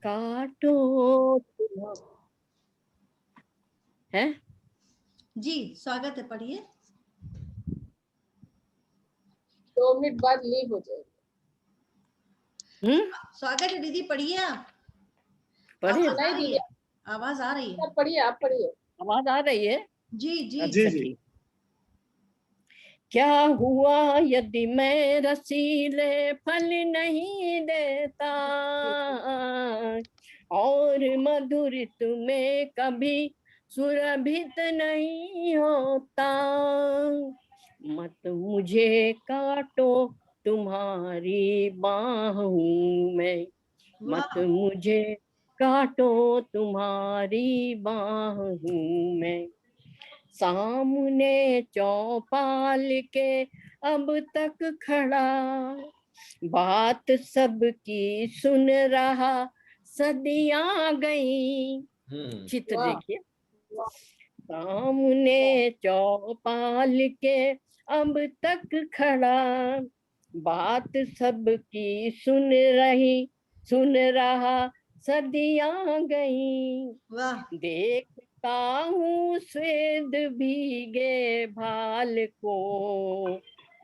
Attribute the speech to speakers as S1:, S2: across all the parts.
S1: काटो तुम है
S2: जी स्वागत है, पढ़िए।
S3: 2 मिनट बाद लीव हो जाएगी।
S2: स्वागत है दीदी, पढ़िए आप।
S1: पढ़िए।
S2: आवाज आ रही है, आवाज आ रही है।
S3: पढ़िए, आप पढ़िए।
S1: आवाज आ रही है?
S2: जी जी
S1: अच्छा ठीक। क्या हुआ यदि मैं रसीले फल नहीं देता, और मधुर तुम्हें कभी सुरभित नहीं होता। मत मुझे काटो तुम्हारी बाह हूँ मैं, मत मुझे काटो तुम्हारी बाह हूँ मैं। सामने चौपाल के अब तक खड़ा, बात सबकी सुन रहा, सदियां गई। चित्र देखिए। सामने चौपाल के अब तक खड़ा, बात सबकी सुन रहा, सदियां गई। देखता हूँ स्वेद भीगे भाल को,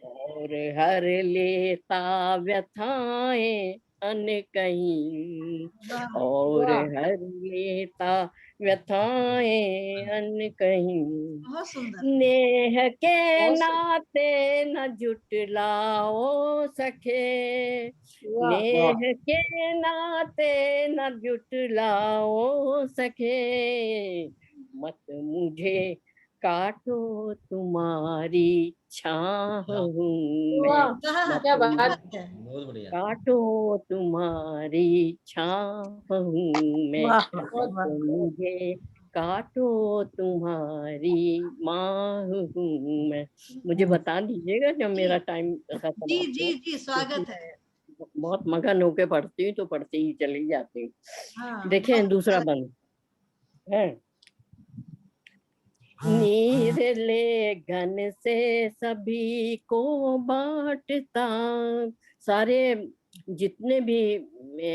S1: और हर लेता व्यथाएं अनकहीं, और हर लेता व्यथाएं अनकहीं। नेह के नाते न जुटलाओ सखे, नेह के नाते न जुटलाओ सखे। मत मुझे काटो तुम्हारी छाह हूँ मैं, मत मुझे काटो तुम्हारी छाह हूँ मैं, मत मुझे काटो तुम्हारी माँ हूँ मैं। मुझे बता दीजिएगा जब मेरा टाइम खत्म
S2: जी
S1: हो।
S2: जी जी स्वागत है।
S1: बहुत मगन होके पढ़ती हूँ तो पढ़ती ही चली जाती हूँ।
S2: हाँ,
S1: देखिए दूसरा बंद है। नीर ले घन से सभी को बांटता, सारे जितने भी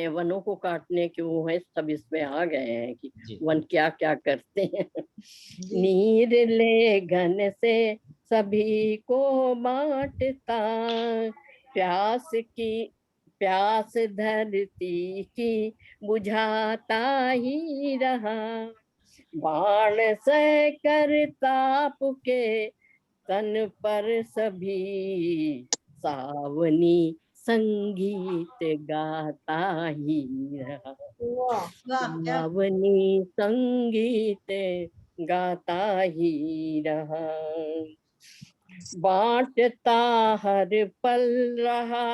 S1: वनों को काटने के वो है सब इसमें आ गए हैं कि वन क्या क्या करते हैं। नीर ले घन से सभी को बांटता, प्यास धरती की बुझाता ही रहा। बाण से कर ताप के तन पर सभी, सावनी संगीत गाता ही रहा। सावनी संगीत गाता ही रहा। बांटता हर पल रहा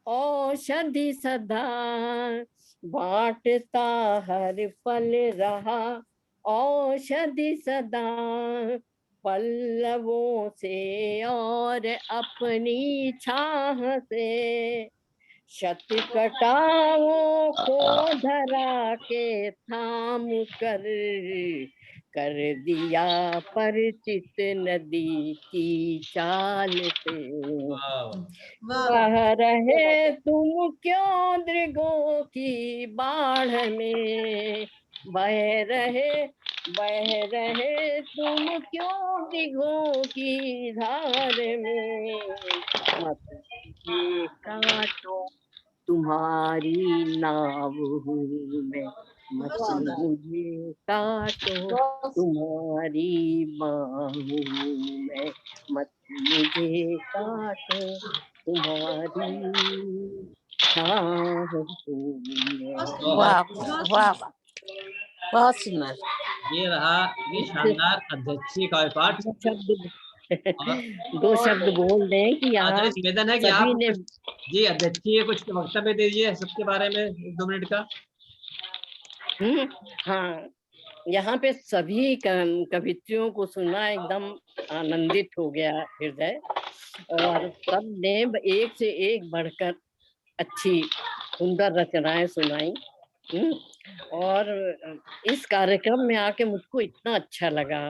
S1: औषधि सदा, बांटता हर पल रहा औषधि सदा। पल्लवों से और अपनी छाह से, शत कटाओं को धरा के थाम कर दिया परिचित नदी की चाल से। बह रहे तुम क्यों दृगों की बाढ़ में, बह रहे तुम क्यों दृगों की धार में। मत मुझे काटो तुम्हारी नाव हूँ मैं, मत मुझे काटो तुम्हारी बाह हूँ मैं, मत मुझे काटो तुम्हारी छाह हूँ मैं।
S4: वाह वाह, बहुत सुंदर।
S5: ये रहा ये शानदार अध्यक्षीय काव्य पाठ।
S1: दो शब्द बोल दें कि यहाँ
S5: निवेदन है कि आप ने जी अध्यक्षीय कुछ वक्तव्य दीजिए सबके बारे में 2 मिनट का।
S1: हाँ, यहाँ पे सभी कवित्रियों को सुना एकदम आनंदित हो गया हृदय, और सब ने एक से एक बढ़कर अच्छी सुंदर रचनाएं सुनाई। और इस कार्यक्रम में आके मुझको इतना अच्छा लगा।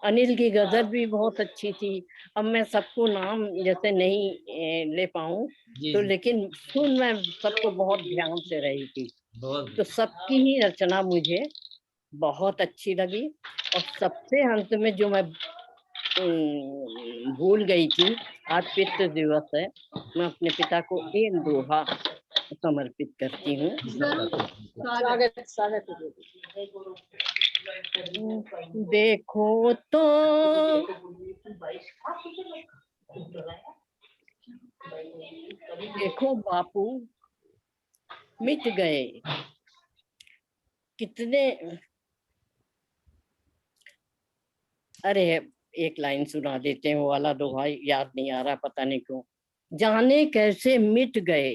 S1: अनिल की गजल भी बहुत अच्छी थी। अब मैं सबको नाम जैसे नहीं ले पाऊं तो, लेकिन सुन मैं सबको बहुत ध्यान से रही थी।
S5: बहुत
S1: तो सबकी ही रचना मुझे बहुत अच्छी लगी। और सबसे अंत में जो मैं भूल गई थी, आज पितृ दिवस है, मैं अपने पिता को एक दोहा समर्पित करती हूँ।
S2: स्वागत
S3: स्वागत स्वागत है दीदी।
S1: देखो तो देखो बापू मिट गए कितने, अरे एक लाइन सुना देते हैं, वो वाला दोहा याद नहीं आ रहा, पता नहीं क्यों। जाने कैसे मिट गए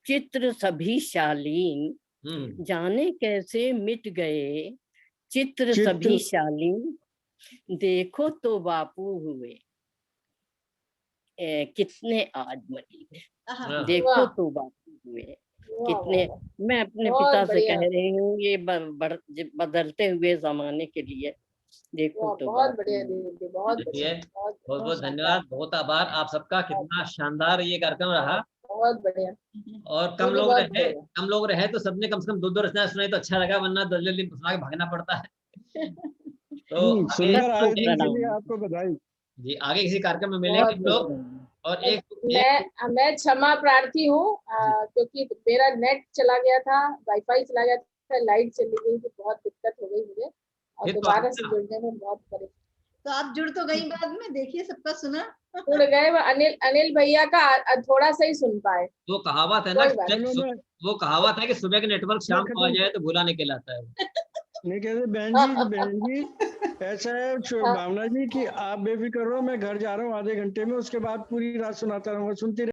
S1: चित्र सभी शालीन, जाने कैसे मिट गए चित्र सभी शालीन, देखो तो बापू हुए कितने आज मलिन,
S2: आहा,
S1: देखो
S3: वाह।
S1: तो बापू हुए
S3: वाह,
S1: कितने।
S3: वाह, वाह।
S1: मैं अपने
S3: बहुत
S1: पिता से
S3: बढ़िया।
S1: कह रही हूँ, ये बदलते हुए जमाने के लिए देखो
S3: वाह,
S1: तो
S3: बहुत
S1: बापू
S3: बढ़िया
S1: हुए।
S3: दीदी, बहुत
S5: देखिए,
S3: बढ़िया, बहुत
S5: बहुत बहुत
S3: शानदार,
S5: धन्यवाद, बहुत आभार आप सबका, कितना शानदार ये कार्यक्रम रहा।
S3: बहुत बढ़िया।
S5: और कम
S3: दीदी
S5: लोग
S3: बहुत
S5: रहे,
S3: बढ़िया।
S5: कम लोग रहे तो सबने कम से कम 2-2 रचना सुनाई तो अच्छा लगा, वरना जल्दी सुना के भागना पड़ता है। तो आगे,
S6: सुंदर
S1: सबको
S6: आयोजन के
S1: प्रणाम।
S6: लिए आपको बधाई।
S5: जी आगे किसी कार्यक्रम में मिलेंगे
S3: बहुत
S5: हम लोग। और
S3: मैं क्षमा प्रार्थी हूँ, क्योंकि मेरा नेट चला गया था, वाईफाई चला गया था, लाइट चली गई थी, बहुत दिक्कत हो गई मुझे और
S5: फिर तो
S3: दोबारा
S5: आप-
S3: से जुड़ने में बहुत परेशानी।
S2: तो आप जुड़ तो गई बाद में, देखिए सबका सुना।
S3: जुड़ गए, वो अनिल भैया का थोड़ा सा ही सुन पाए।
S5: वो कहावत है ना,
S3: कोई बात
S6: चलो मैं
S5: वो कहावत है कि सुबह के नेटवर्क शाम को आ
S6: खत्म
S5: जाए तो भूला नहीं कहलाता है।
S6: नहीं कहते बहन जी ऐसा है भावना जी कि आप बेफिक्र रहो, मैं घर जा रहा हूँ आधे घंटे में, उसके बाद पूरी रात सुनाता रहूंगा, सुनती